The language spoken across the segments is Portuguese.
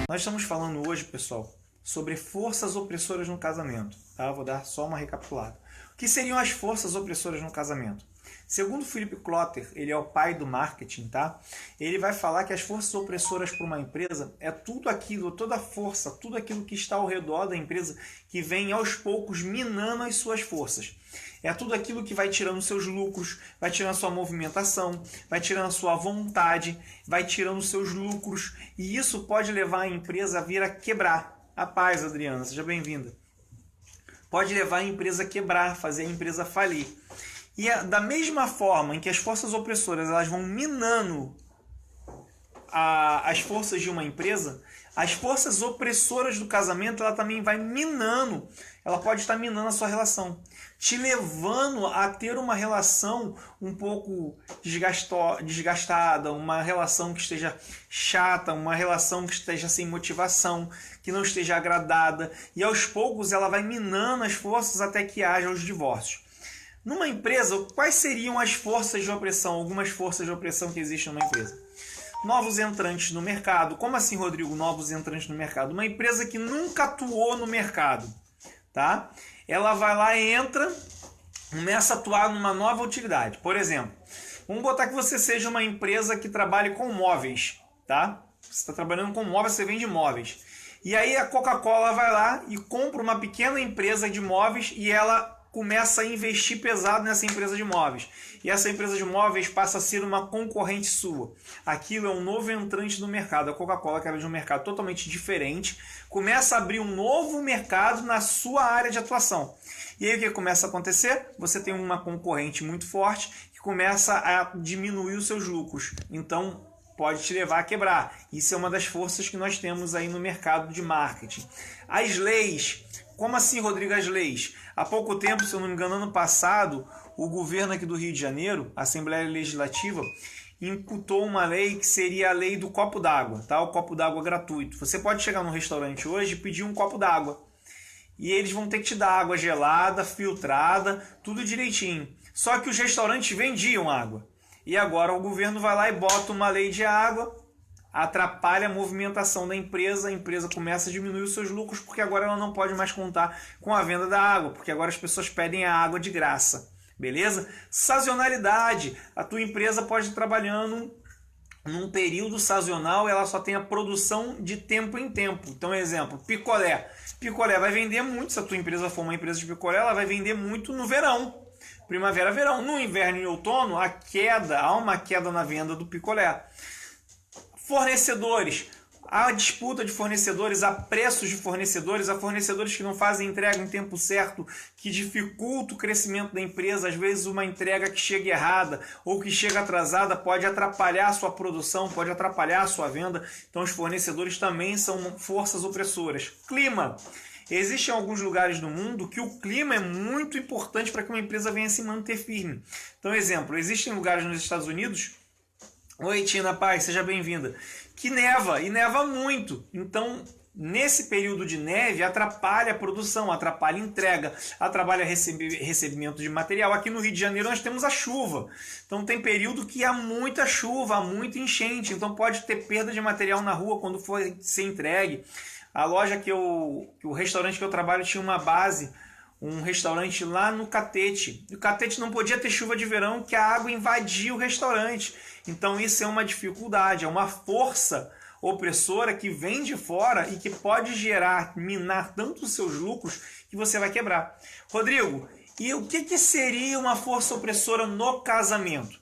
Nós estamos falando hoje, pessoal, sobre forças opressoras no casamento. Tá? Vou dar só uma recapitulada. O que seriam as forças opressoras no casamento? Segundo Philip Kotler, ele é o pai do marketing, tá? Ele vai falar que as forças opressoras para uma empresa é tudo aquilo, toda a força, tudo aquilo que está ao redor da empresa que vem aos poucos minando as suas forças. É tudo aquilo que vai tirando seus lucros, vai tirando a sua movimentação, vai tirando a sua vontade, vai tirando os seus lucros. E isso pode levar a empresa a vir a quebrar. A paz, Adriana, seja bem-vinda. Pode levar a empresa a quebrar, fazer a empresa falir. E da mesma forma em que as forças opressoras elas vão minando as forças de uma empresa, as forças opressoras do casamento ela também vai minando, ela pode estar minando a sua relação, te levando a ter uma relação um pouco desgastada, uma relação que esteja chata, uma relação que esteja sem motivação, que não esteja agradada, e aos poucos ela vai minando as forças até que haja os divórcios. Numa empresa, quais seriam as forças de opressão, algumas forças de opressão que existem numa empresa? Novos entrantes no mercado. Como assim, Rodrigo, novos entrantes no mercado? Uma empresa que nunca atuou no mercado, tá? Ela vai lá e entra, começa a atuar numa nova utilidade. Por exemplo, vamos botar que você seja uma empresa que trabalhe com móveis, tá? Você está trabalhando com móveis, você vende móveis. E aí a Coca-Cola vai lá e compra uma pequena empresa de móveis e ela começa a investir pesado nessa empresa de móveis. E essa empresa de móveis passa a ser uma concorrente sua. Aquilo é um novo entrante no mercado. A Coca-Cola, que era de um mercado totalmente diferente, começa a abrir um novo mercado na sua área de atuação. E aí o que começa a acontecer? Você tem uma concorrente muito forte que começa a diminuir os seus lucros. Então, pode te levar a quebrar. Isso é uma das forças que nós temos aí no mercado de marketing. As leis. Como assim, Rodrigo, as leis? Há pouco tempo, se eu não me engano, ano passado, o governo aqui do Rio de Janeiro, a Assembleia Legislativa, imputou uma lei que seria a lei do copo d'água, tá? O copo d'água gratuito. Você pode chegar num restaurante hoje e pedir um copo d'água. E eles vão ter que te dar água gelada, filtrada, tudo direitinho. Só que os restaurantes vendiam água. E agora o governo vai lá e bota uma lei de água, atrapalha a movimentação da empresa, a empresa começa a diminuir os seus lucros, porque agora ela não pode mais contar com a venda da água, porque agora as pessoas pedem a água de graça, beleza? Sazonalidade, a tua empresa pode estar trabalhando num período sazonal, ela só tem a produção de tempo em tempo. Então, exemplo, picolé. Picolé vai vender muito, se a tua empresa for uma empresa de picolé, ela vai vender muito no verão, primavera, verão. No inverno e outono, há uma queda na venda do picolé. Fornecedores, há disputa de fornecedores, há preços de fornecedores, há fornecedores que não fazem entrega em tempo certo, que dificulta o crescimento da empresa. Às vezes uma entrega que chega errada ou que chega atrasada pode atrapalhar a sua produção, pode atrapalhar a sua venda. Então os fornecedores também são forças opressoras. Clima. Existem alguns lugares do mundo que o clima é muito importante para que uma empresa venha se manter firme. Então, exemplo, existem lugares nos Estados Unidos. Oi, Tina Paz, seja bem-vinda. Que neva, e neva muito. Então, nesse período de neve, atrapalha a produção, atrapalha a entrega, atrapalha recebimento de material. Aqui no Rio de Janeiro nós temos a chuva. Então, tem período que há muita chuva, há muita enchente. Então, pode ter perda de material na rua quando for ser entregue. A loja o restaurante que eu trabalho tinha uma base, um restaurante lá no Catete. O Catete não podia ter chuva de verão, que a água invadia o restaurante. Então isso é uma dificuldade, é uma força opressora que vem de fora e que pode minar tanto os seus lucros que você vai quebrar. Rodrigo, e o que seria uma força opressora no casamento?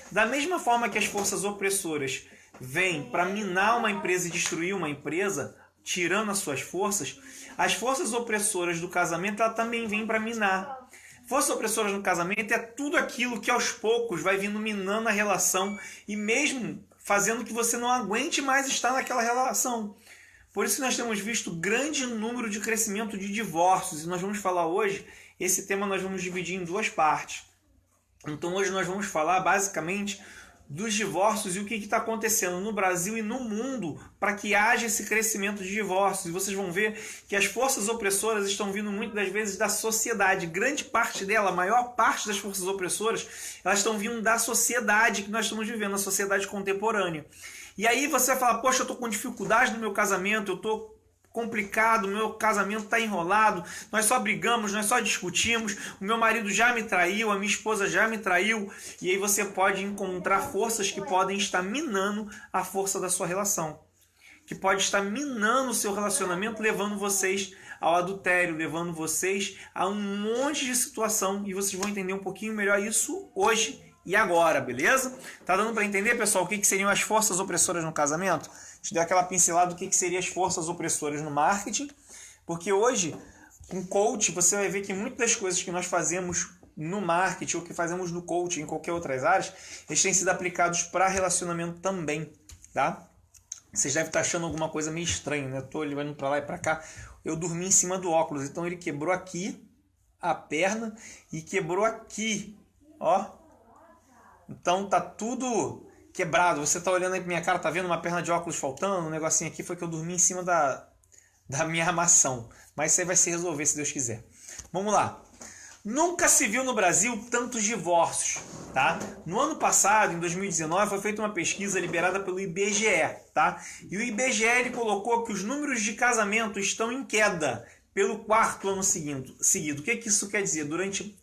Da mesma forma que as forças opressoras vêm para minar uma empresa e destruir uma empresa, tirando as suas forças, as forças opressoras do casamento ela também vêm para minar. Forças opressoras no casamento é tudo aquilo que aos poucos vai vindo minando a relação e mesmo fazendo que você não aguente mais estar naquela relação. Por isso nós temos visto grande número de crescimento de divórcios e nós vamos falar hoje, esse tema nós vamos dividir em duas partes. Então hoje nós vamos falar basicamente dos divórcios e o que está acontecendo no Brasil e no mundo para que haja esse crescimento de divórcios. E vocês vão ver que as forças opressoras estão vindo muitas das vezes da sociedade. Grande parte dela, a maior parte das forças opressoras, elas estão vindo da sociedade que nós estamos vivendo, a sociedade contemporânea. E aí você vai falar, poxa, eu estou com dificuldade no meu casamento, eu estou complicado, meu casamento está enrolado, nós só brigamos, nós só discutimos, o meu marido já me traiu, a minha esposa já me traiu, e aí você pode encontrar forças que podem estar minando a força da sua relação, que pode estar minando o seu relacionamento, levando vocês ao adultério, levando vocês a um monte de situação, e vocês vão entender um pouquinho melhor isso hoje e agora, beleza? Tá dando para entender, pessoal, o que seriam as forças opressoras no casamento? Te deu aquela pincelada do que seriam as forças opressoras no marketing, porque hoje, com coach, você vai ver que muitas das coisas que nós fazemos no marketing ou que fazemos no coaching, em qualquer outras áreas, eles têm sido aplicados para relacionamento também, tá? Vocês devem estar achando alguma coisa meio estranha, né? Eu tô levando para lá e para cá. Eu dormi em cima do óculos, então ele quebrou aqui a perna e quebrou aqui, ó. Então tá tudo quebrado. Você tá olhando aí pra minha cara, tá vendo uma perna de óculos faltando? Um negocinho aqui foi que eu dormi em cima da minha armação. Mas isso aí vai se resolver se Deus quiser. Vamos lá. Nunca se viu no Brasil tantos divórcios, tá? No ano passado, em 2019, foi feita uma pesquisa liberada pelo IBGE, tá? E o IBGE ele colocou que os números de casamento estão em queda pelo quarto ano seguido. O que isso quer dizer? Durante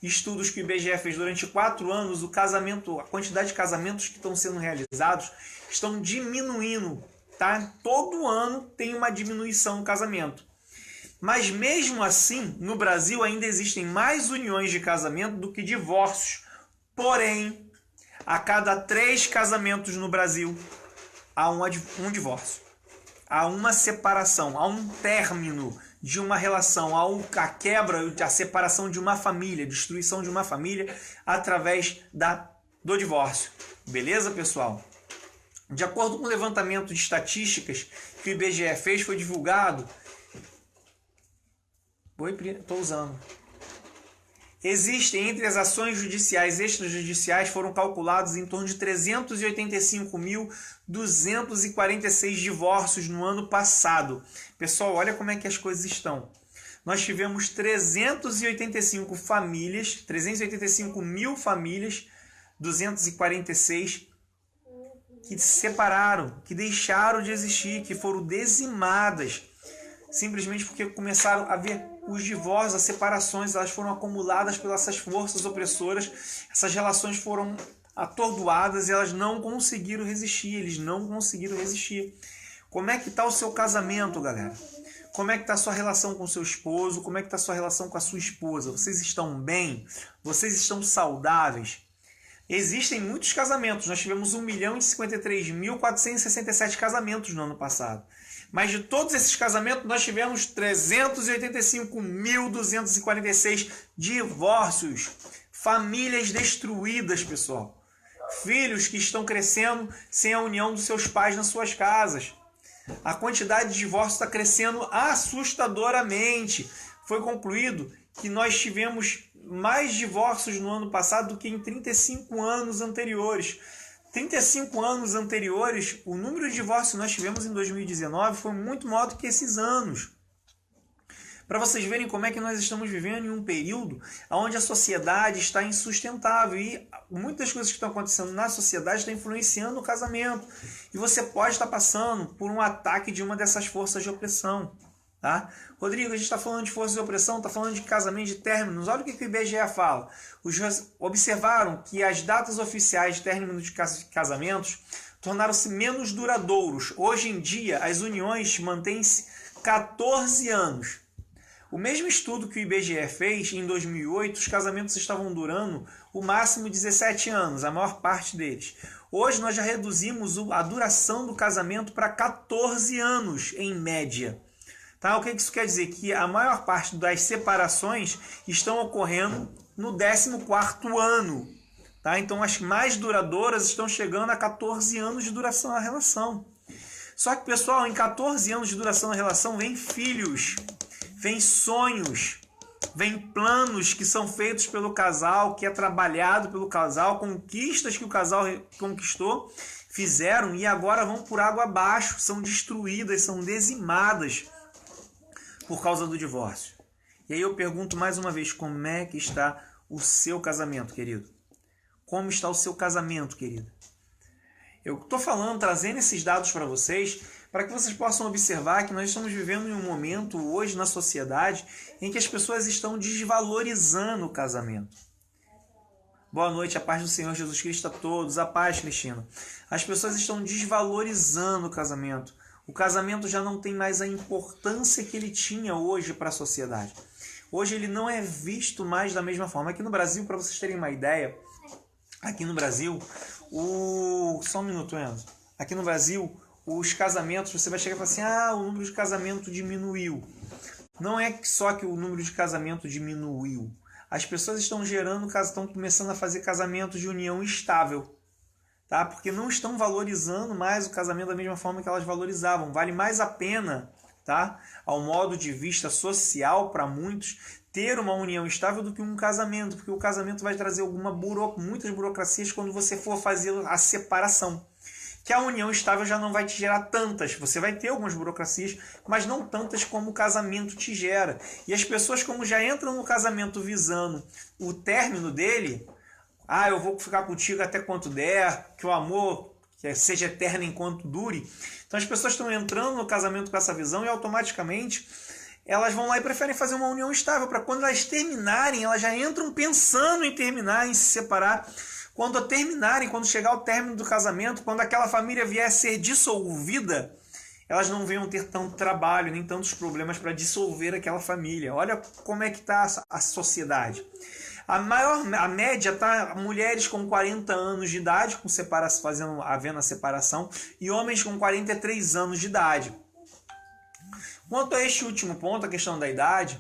estudos que o IBGE fez durante 4 anos, a quantidade de casamentos que estão sendo realizados estão diminuindo, tá? Todo ano tem uma diminuição no casamento. Mas mesmo assim, no Brasil ainda existem mais uniões de casamento do que divórcios. Porém, a cada 3 casamentos no Brasil, há um divórcio. Há uma separação, há um término de uma relação, a quebra, a separação de uma família, a destruição de uma família através do divórcio. Beleza, pessoal? De acordo com o levantamento de estatísticas que o IBGE fez, foi divulgado. Estou usando. Existem entre as ações judiciais e extrajudiciais foram calculados em torno de 385.246 divórcios no ano passado. Pessoal, olha como é que as coisas estão. Nós tivemos 385 mil famílias, 246 que se separaram, que deixaram de existir, que foram dizimadas, simplesmente porque começaram a haver os divórcios, as separações, elas foram acumuladas pelas essas forças opressoras, essas relações foram atordoadas e elas não conseguiram resistir, eles não conseguiram resistir. Como é que está o seu casamento, galera? Como é que está a sua relação com o seu esposo? Como é que está a sua relação com a sua esposa? Vocês estão bem? Vocês estão saudáveis? Existem muitos casamentos, nós tivemos 1.053.467 casamentos no ano passado. Mas de todos esses casamentos, nós tivemos 385.246 divórcios. Famílias destruídas, pessoal. Filhos que estão crescendo sem a união dos seus pais nas suas casas. A quantidade de divórcios está crescendo assustadoramente. Foi concluído que nós tivemos mais divórcios no ano passado do que em 35 anos anteriores. 35 anos anteriores, o número de divórcios que nós tivemos em 2019 foi muito maior do que esses anos. Para vocês verem como é que nós estamos vivendo em um período onde a sociedade está insustentável e muitas coisas que estão acontecendo na sociedade estão influenciando o casamento. E você pode estar passando por um ataque de uma dessas forças de opressão. Tá? Rodrigo, a gente está falando de forças de opressão, está falando de casamento, de términos. Olha o que o IBGE fala. Os juízes observaram que as datas oficiais de término de casamentos tornaram-se menos duradouros. Hoje em dia, as uniões mantêm-se 14 anos. O mesmo estudo que o IBGE fez em 2008, os casamentos estavam durando o máximo 17 anos, a maior parte deles. Hoje nós já reduzimos a duração do casamento para 14 anos, em média. Tá? O que isso quer dizer? Que a maior parte das separações estão ocorrendo no 14º ano. Tá? Então as mais duradouras estão chegando a 14 anos de duração da relação. Só que, pessoal, em 14 anos de duração da relação vem filhos, vem sonhos, vem planos que são feitos pelo casal, que é trabalhado pelo casal, conquistas que o casal conquistou, fizeram e agora vão por água abaixo, são destruídas, são dizimadas por causa do divórcio. E aí eu pergunto mais uma vez, como é que está o seu casamento, querido? Como está o seu casamento, querido? Eu estou falando, trazendo esses dados para vocês, para que vocês possam observar que nós estamos vivendo em um momento hoje na sociedade em que as pessoas estão desvalorizando o casamento. Boa noite, a paz do Senhor Jesus Cristo a todos, a paz, Cristina. As pessoas estão desvalorizando o casamento. O casamento já não tem mais a importância que ele tinha hoje para a sociedade. Hoje ele não é visto mais da mesma forma. Aqui no Brasil, para vocês terem uma ideia, aqui no Brasil, só um minuto, Enzo. Aqui no Brasil, os casamentos, você vai chegar e falar assim, o número de casamento diminuiu. Não é só que o número de casamento diminuiu. As pessoas estão começando a fazer casamento de união estável, tá? Porque não estão valorizando mais o casamento da mesma forma que elas valorizavam. Vale mais a pena, tá? Ao modo de vista social para muitos, ter uma união estável do que um casamento, porque o casamento vai trazer muitas burocracias quando você for fazer a separação. Que a união estável já não vai te gerar tantas. Você vai ter algumas burocracias, mas não tantas como o casamento te gera. E as pessoas, como já entram no casamento visando o término dele, eu vou ficar contigo até quanto der, que o amor seja eterno enquanto dure. Então as pessoas estão entrando no casamento com essa visão e automaticamente elas vão lá e preferem fazer uma união estável, para quando elas terminarem, elas já entram pensando em terminar, em se separar. Quando terminarem, quando chegar ao término do casamento, quando aquela família vier a ser dissolvida, elas não venham ter tanto trabalho, nem tantos problemas para dissolver aquela família. Olha como é que está a sociedade. A média está mulheres com 40 anos de idade, havendo a separação, e homens com 43 anos de idade. Quanto a este último ponto, a questão da idade,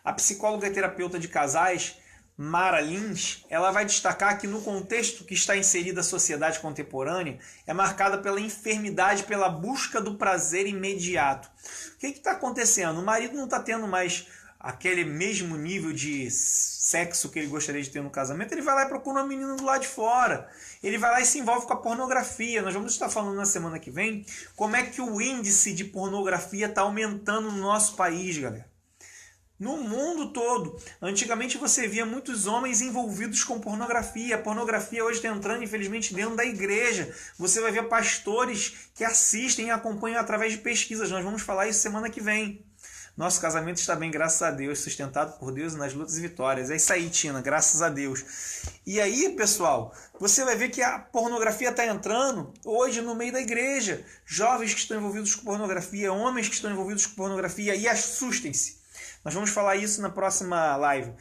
a psicóloga e terapeuta de casais, Mara Lins, ela vai destacar que no contexto que está inserida a sociedade contemporânea é marcada pela enfermidade, pela busca do prazer imediato. O que está acontecendo? O marido não está tendo mais aquele mesmo nível de sexo que ele gostaria de ter no casamento, ele vai lá e procura uma menina do lado de fora. Ele vai lá e se envolve com a pornografia. Nós vamos estar falando na semana que vem como é que o índice de pornografia está aumentando no nosso país, galera. No mundo todo. Antigamente você via muitos homens envolvidos com pornografia. A pornografia hoje está entrando, infelizmente, dentro da igreja. Você vai ver pastores que assistem e acompanham através de pesquisas. Nós vamos falar isso semana que vem. Nosso casamento está bem, graças a Deus, sustentado por Deus nas lutas e vitórias. É isso aí, Tina, graças a Deus. E aí, pessoal, você vai ver que a pornografia está entrando hoje no meio da igreja. Jovens que estão envolvidos com pornografia, homens que estão envolvidos com pornografia, e assustem-se. Nós vamos falar isso na próxima live.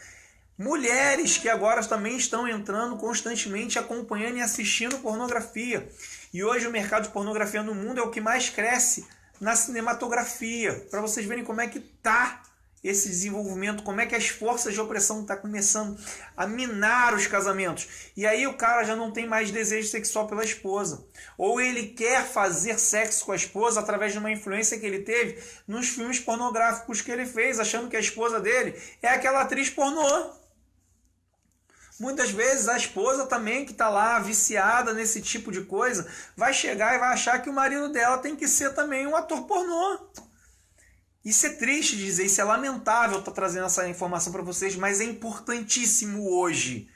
Mulheres que agora também estão entrando constantemente, acompanhando e assistindo pornografia. E hoje o mercado de pornografia no mundo é o que mais cresce na cinematografia. Para vocês verem como é que está esse desenvolvimento, como é que as forças de opressão estão começando a minar os casamentos. E aí o cara já não tem mais desejo sexual pela esposa. Ou ele quer fazer sexo com a esposa através de uma influência que ele teve nos filmes pornográficos que ele fez, achando que a esposa dele é aquela atriz pornô. Muitas vezes a esposa também, que está lá viciada nesse tipo de coisa, vai chegar e vai achar que o marido dela tem que ser também um ator pornô. Isso é triste de dizer, isso é lamentável estar trazendo essa informação para vocês, mas é importantíssimo hoje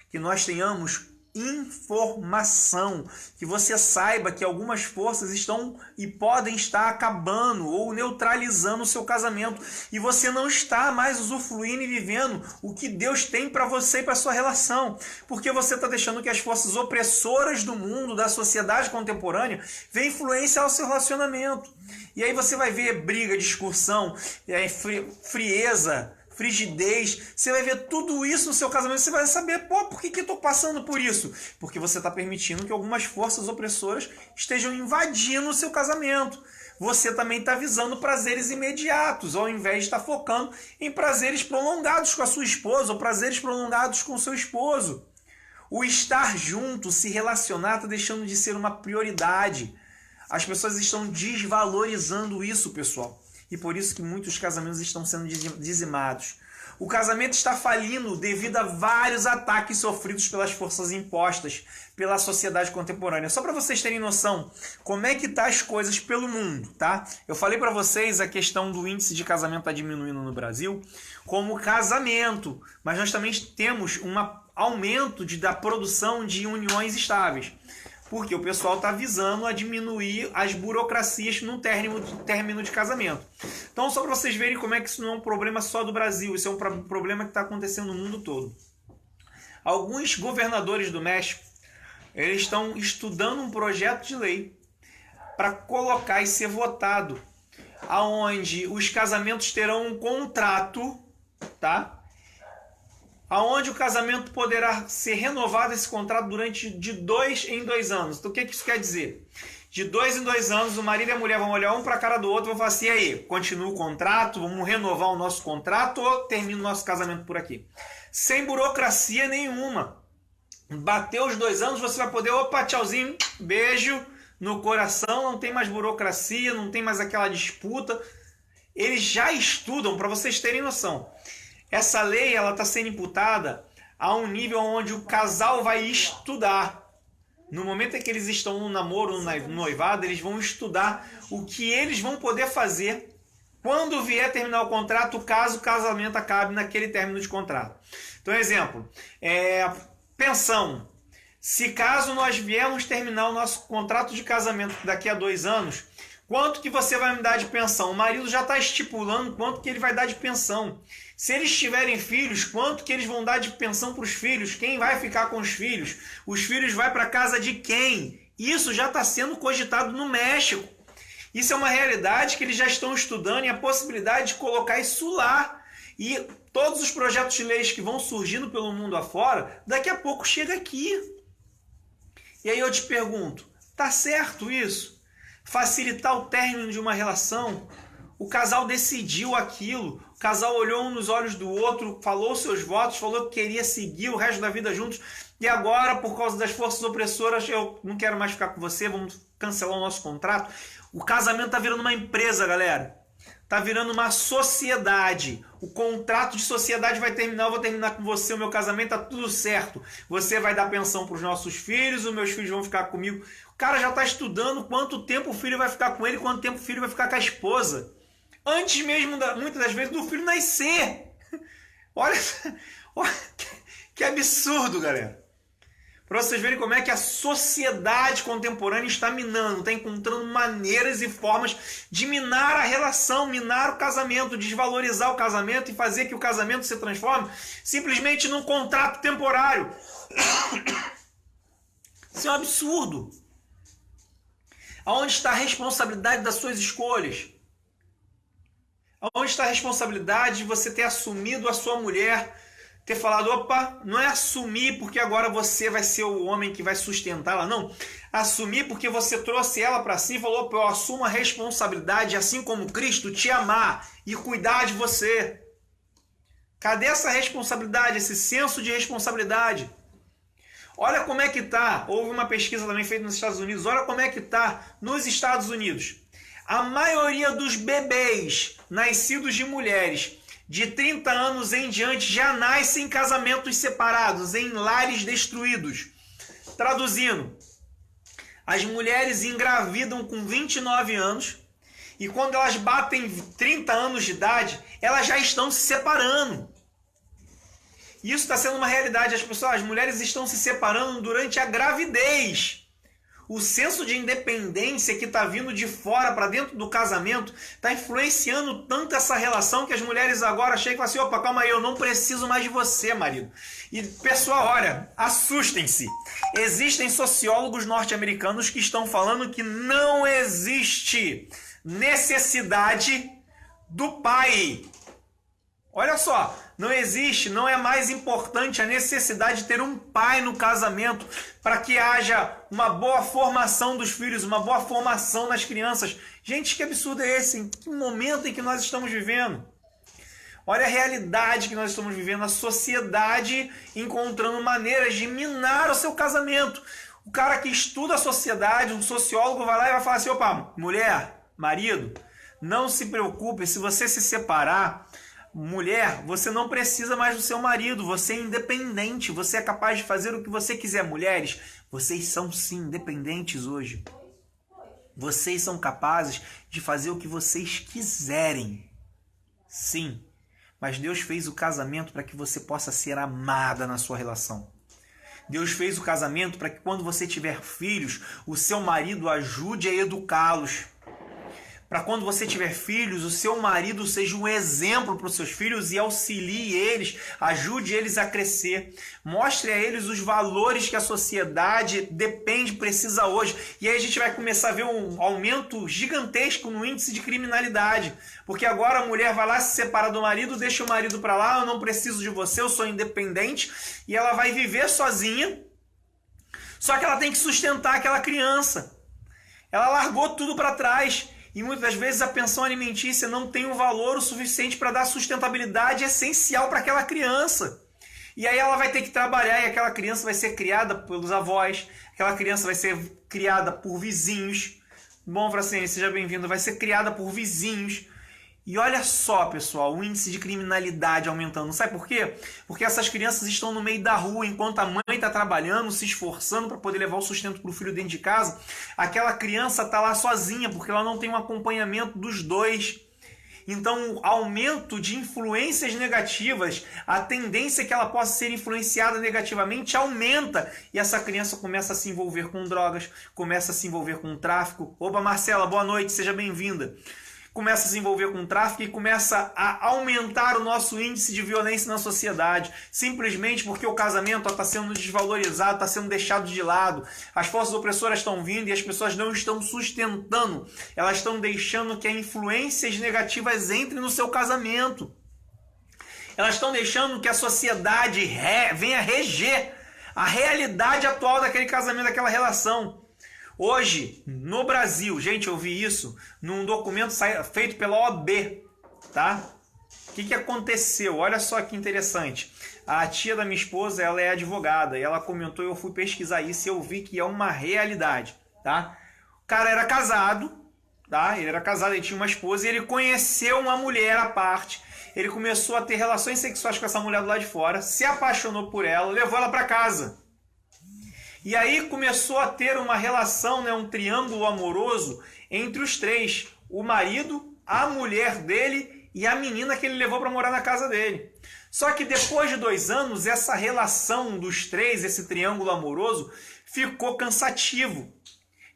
que nós tenhamos informação, que você saiba que algumas forças estão e podem estar acabando ou neutralizando o seu casamento e você não está mais usufruindo e vivendo o que Deus tem para você e para sua relação, porque você está deixando que as forças opressoras do mundo, da sociedade contemporânea, venham influenciar o seu relacionamento. E aí você vai ver briga, discussão, frieza, frigidez, você vai ver tudo isso no seu casamento, você vai saber, por que eu estou passando por isso? Porque você está permitindo que algumas forças opressoras estejam invadindo o seu casamento. Você também está visando prazeres imediatos, ao invés de estar focando em prazeres prolongados com a sua esposa, ou prazeres prolongados com o seu esposo. O estar junto, se relacionar, está deixando de ser uma prioridade. As pessoas estão desvalorizando isso, pessoal. E por isso que muitos casamentos estão sendo dizimados. O casamento está falindo devido a vários ataques sofridos pelas forças impostas pela sociedade contemporânea. Só para vocês terem noção como é que tá as coisas pelo mundo, tá? Eu falei para vocês a questão do índice de casamento está diminuindo no Brasil como casamento, mas nós também temos um aumento da produção de uniões estáveis. Porque o pessoal está visando a diminuir as burocracias no término de casamento. Então, só para vocês verem como é que isso não é um problema só do Brasil, isso é um problema que está acontecendo no mundo todo. Alguns governadores do México, eles estão estudando um projeto de lei para colocar e ser votado, aonde os casamentos terão um contrato, tá? Aonde o casamento poderá ser renovado esse contrato durante de 2 em 2 anos. Então o que isso quer dizer? De 2 em 2 anos, o marido e a mulher vão olhar um para a cara do outro e vão falar assim, e aí, continua o contrato, vamos renovar o nosso contrato ou termina o nosso casamento por aqui? Sem burocracia nenhuma. Bateu os 2 anos, você vai poder, opa, tchauzinho, beijo no coração, não tem mais burocracia, não tem mais aquela disputa. Eles já estudam, para vocês terem noção. Essa lei ela está sendo imputada a um nível onde o casal vai estudar. No momento em que eles estão no namoro, no noivado, eles vão estudar o que eles vão poder fazer quando vier terminar o contrato, caso o casamento acabe naquele término de contrato. Então, exemplo, pensão. Se caso nós viermos terminar o nosso contrato de casamento daqui a 2 anos, quanto que você vai me dar de pensão? O marido já está estipulando quanto que ele vai dar de pensão. Se eles tiverem filhos, quanto que eles vão dar de pensão para os filhos? Quem vai ficar com os filhos? Os filhos vão para casa de quem? Isso já está sendo cogitado no México. Isso é uma realidade que eles já estão estudando e a possibilidade de colocar isso lá. E todos os projetos de leis que vão surgindo pelo mundo afora, daqui a pouco chega aqui. E aí eu te pergunto, tá certo isso? Facilitar o término de uma relação? O casal decidiu aquilo, o casal olhou um nos olhos do outro, falou seus votos, falou que queria seguir o resto da vida juntos, e agora, por causa das forças opressoras, eu não quero mais ficar com você, vamos cancelar o nosso contrato. O casamento está virando uma empresa, galera. Está virando uma sociedade. O contrato de sociedade vai terminar, eu vou terminar com você, o meu casamento está tudo certo. Você vai dar pensão para os nossos filhos, os meus filhos vão ficar comigo. O cara já está estudando quanto tempo o filho vai ficar com ele, quanto tempo o filho vai ficar com a esposa. Antes mesmo, muitas das vezes, do filho nascer. Olha que absurdo, galera. Para vocês verem como é que a sociedade contemporânea está minando, está encontrando maneiras e formas de minar a relação, minar o casamento, desvalorizar o casamento e fazer que o casamento se transforme simplesmente num contrato temporário. Isso é um absurdo. Aonde está a responsabilidade das suas escolhas? Onde está a responsabilidade de você ter assumido a sua mulher, ter falado, opa, não é assumir porque agora você vai ser o homem que vai sustentá-la, não. Assumir porque você trouxe ela para si e falou, opa, eu assumo a responsabilidade, assim como Cristo, te amar e cuidar de você. Cadê essa responsabilidade, esse senso de responsabilidade? Olha como é que está, houve uma pesquisa também feita nos Estados Unidos, olha como é que está nos Estados Unidos. A maioria dos bebês nascidos de mulheres de 30 anos em diante já nascem em casamentos separados, em lares destruídos. Traduzindo, as mulheres engravidam com 29 anos e quando elas batem 30 anos de idade, elas já estão se separando. Isso está sendo uma realidade. As mulheres estão se separando durante a gravidez. O senso de independência que está vindo de fora para dentro do casamento está influenciando tanto essa relação que as mulheres agora chegam e falam assim, opa, calma aí, eu não preciso mais de você, marido. E pessoal, olha, assustem-se. Existem sociólogos norte-americanos que estão falando que não existe necessidade do pai. Olha só, não existe, não é mais importante a necessidade de ter um pai no casamento para que haja uma boa formação dos filhos, uma boa formação nas crianças. Gente, que absurdo é esse? Em que momento em que nós estamos vivendo? Olha a realidade que nós estamos vivendo, a sociedade encontrando maneiras de minar o seu casamento. O cara que estuda a sociedade, um sociólogo vai lá e vai falar assim, opa, mulher, marido, não se preocupe, se você se separar, mulher, você não precisa mais do seu marido, você é independente, você é capaz de fazer o que você quiser. Mulheres, vocês são sim independentes hoje. Vocês são capazes de fazer o que vocês quiserem. Sim, mas Deus fez o casamento para que você possa ser amada na sua relação. Deus fez o casamento para que quando você tiver filhos, o seu marido ajude a educá-los. Para quando você tiver filhos, o seu marido seja um exemplo para os seus filhos e auxilie eles, ajude eles a crescer. Mostre a eles os valores que a sociedade precisa hoje. E aí a gente vai começar a ver um aumento gigantesco no índice de criminalidade. Porque agora a mulher vai lá se separar do marido, deixa o marido para lá, eu não preciso de você, eu sou independente. E ela vai viver sozinha, só que ela tem que sustentar aquela criança. Ela largou tudo para trás. E muitas das vezes a pensão alimentícia não tem um valor o suficiente para dar sustentabilidade essencial para aquela criança. E aí ela vai ter que trabalhar e aquela criança vai ser criada pelos avós, aquela criança vai ser criada por vizinhos. Bom, Francine, seja bem-vindo. Vai ser criada por vizinhos. E olha só, pessoal, o índice de criminalidade aumentando. Sabe por quê? Porque essas crianças estão no meio da rua, enquanto a mãe está trabalhando, se esforçando para poder levar o sustento para o filho dentro de casa. Aquela criança está lá sozinha, porque ela não tem um acompanhamento dos dois. Então, o aumento de influências negativas, a tendência que ela possa ser influenciada negativamente aumenta. E essa criança começa a se envolver com drogas, começa a se envolver com tráfico. Opa, Marcela, boa noite, seja bem-vinda. Começa a se envolver com tráfico e começa a aumentar o nosso índice de violência na sociedade, simplesmente porque o casamento está sendo desvalorizado, está sendo deixado de lado. As forças opressoras estão vindo e as pessoas não estão sustentando, elas estão deixando que as influências negativas entrem no seu casamento. Elas estão deixando que a sociedade venha reger a realidade atual daquele casamento, daquela relação. Hoje, no Brasil, gente, eu vi isso num documento feito pela OAB, tá? O que aconteceu? Olha só que interessante. A tia da minha esposa, ela é advogada, e ela comentou, eu fui pesquisar isso e eu vi que é uma realidade, tá? O cara era casado, tá? Ele era casado, ele tinha uma esposa e ele conheceu uma mulher à parte. Ele começou a ter relações sexuais com essa mulher do lado de fora, se apaixonou por ela, levou ela para casa. E aí começou a ter uma relação, né, um triângulo amoroso entre os três. O marido, a mulher dele e a menina que ele levou para morar na casa dele. Só que depois de 2 anos, essa relação dos três, esse triângulo amoroso, ficou cansativo.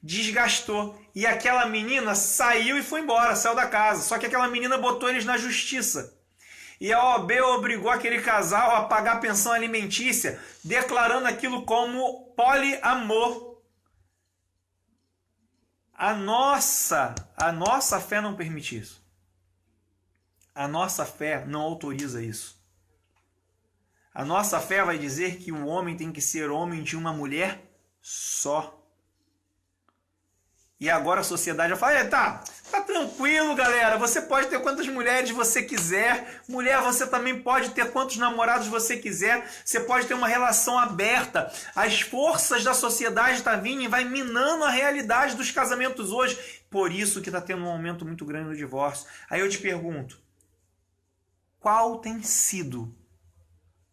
Desgastou. E aquela menina saiu e foi embora, saiu da casa. Só que aquela menina botou eles na justiça. E a OAB obrigou aquele casal a pagar pensão alimentícia, declarando aquilo como poliamor. A nossa fé não permite isso. A nossa fé não autoriza isso. A nossa fé vai dizer que o homem tem que ser homem de uma mulher só. E agora a sociedade já fala, tá tranquilo, galera, você pode ter quantas mulheres você quiser, mulher, você também pode ter quantos namorados você quiser, você pode ter uma relação aberta. As forças da sociedade estão vindo e vai minando a realidade dos casamentos hoje. Por isso que está tendo um aumento muito grande no divórcio. Aí eu te pergunto, qual tem sido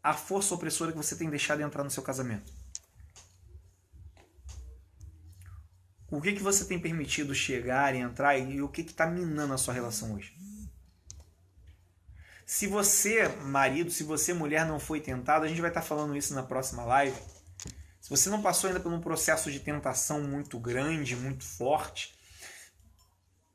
a força opressora que você tem deixado entrar no seu casamento? O que você tem permitido chegar e entrar e o que está minando a sua relação hoje? Se você, marido, se você, mulher, não foi tentado, a gente vai estar falando isso na próxima live. Se você não passou ainda por um processo de tentação muito grande, muito forte,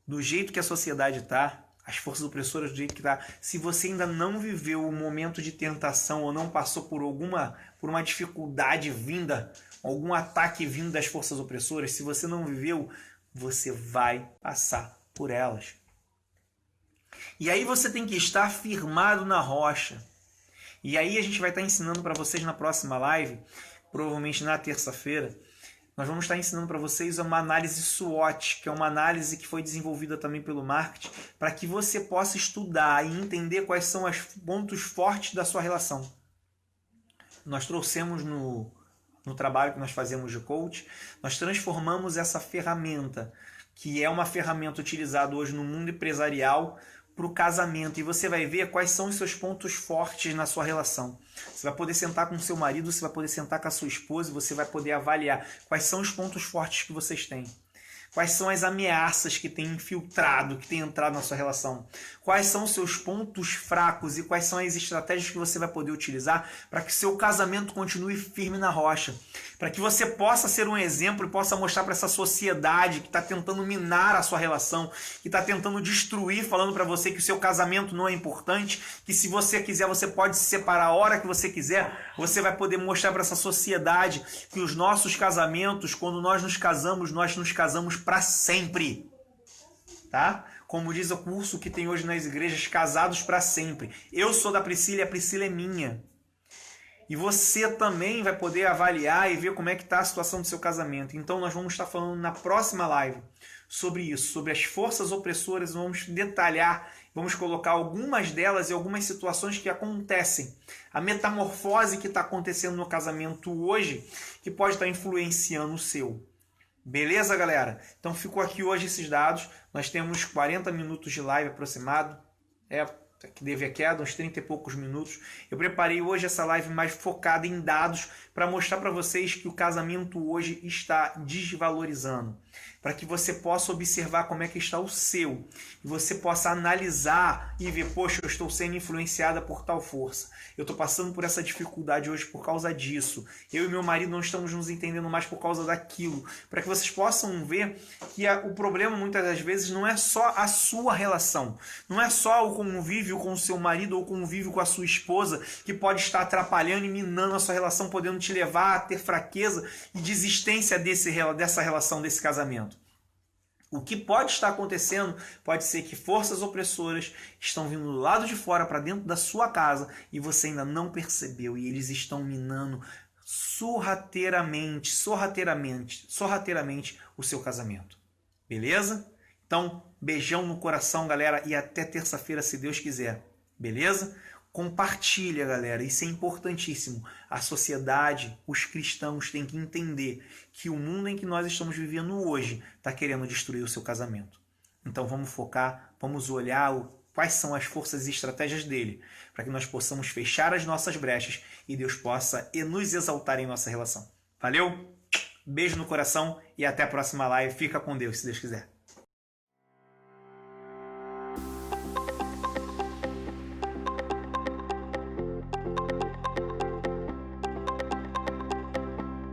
do jeito que a sociedade está, as forças opressoras do jeito que está, se você ainda não viveu o momento de tentação ou não passou por uma dificuldade vinda, algum ataque vindo das forças opressoras, se você não viveu, você vai passar por elas. E aí você tem que estar firmado na rocha. E aí a gente vai estar ensinando para vocês na próxima live, provavelmente na terça-feira, nós vamos estar ensinando para vocês uma análise SWOT, que é uma análise que foi desenvolvida também pelo marketing, para que você possa estudar e entender quais são os pontos fortes da sua relação. Nós trouxemos no trabalho que nós fazemos de coach, nós transformamos essa ferramenta, que é uma ferramenta utilizada hoje no mundo empresarial, para o casamento. E você vai ver quais são os seus pontos fortes na sua relação. Você vai poder sentar com o seu marido, você vai poder sentar com a sua esposa, você vai poder avaliar quais são os pontos fortes que vocês têm. Quais são as ameaças que têm infiltrado, que têm entrado na sua relação? Quais são os seus pontos fracos e quais são as estratégias que você vai poder utilizar para que seu casamento continue firme na rocha? Para que você possa ser um exemplo e possa mostrar para essa sociedade que está tentando minar a sua relação, que está tentando destruir, falando para você que o seu casamento não é importante, que se você quiser você pode se separar a hora que você quiser. Você vai poder mostrar para essa sociedade que os nossos casamentos, quando nós nos casamos para sempre, tá? Como diz o curso que tem hoje nas igrejas, casados para sempre. Eu sou da Priscila e a Priscila é minha. E você também vai poder avaliar e ver como é que está a situação do seu casamento. Então nós vamos estar falando na próxima live sobre isso, sobre as forças opressoras. Vamos detalhar, vamos colocar algumas delas e algumas situações que acontecem. A metamorfose que está acontecendo no casamento hoje, que pode estar influenciando o seu. Beleza, galera? Então ficou aqui hoje esses dados. Nós temos 40 minutos de live aproximado. Que deve a queda, uns 30 e poucos minutos. Eu preparei hoje essa live mais focada em dados para mostrar para vocês que o casamento hoje está desvalorizando. Para que você possa observar como é que está o seu. E você possa analisar e ver, poxa, eu estou sendo influenciada por tal força. Eu estou passando por essa dificuldade hoje por causa disso. Eu e meu marido não estamos nos entendendo mais por causa daquilo. Para que vocês possam ver que o problema muitas das vezes não é só a sua relação. Não é só o convívio com o seu marido ou o convívio com a sua esposa que pode estar atrapalhando e minando a sua relação, podendo te levar a ter fraqueza e desistência dessa relação, desse casamento. O que pode estar acontecendo pode ser que forças opressoras estão vindo do lado de fora para dentro da sua casa e você ainda não percebeu e eles estão minando sorrateiramente o seu casamento. Beleza? Então, beijão no coração, galera, e até terça-feira, se Deus quiser. Beleza? Compartilha, galera, isso é importantíssimo. A sociedade, os cristãos têm que entender que o mundo em que nós estamos vivendo hoje está querendo destruir o seu casamento. Então vamos focar, vamos olhar quais são as forças e estratégias dele, para que nós possamos fechar as nossas brechas e Deus possa nos exaltar em nossa relação. Valeu? Beijo no coração e até a próxima live. Fica com Deus, se Deus quiser.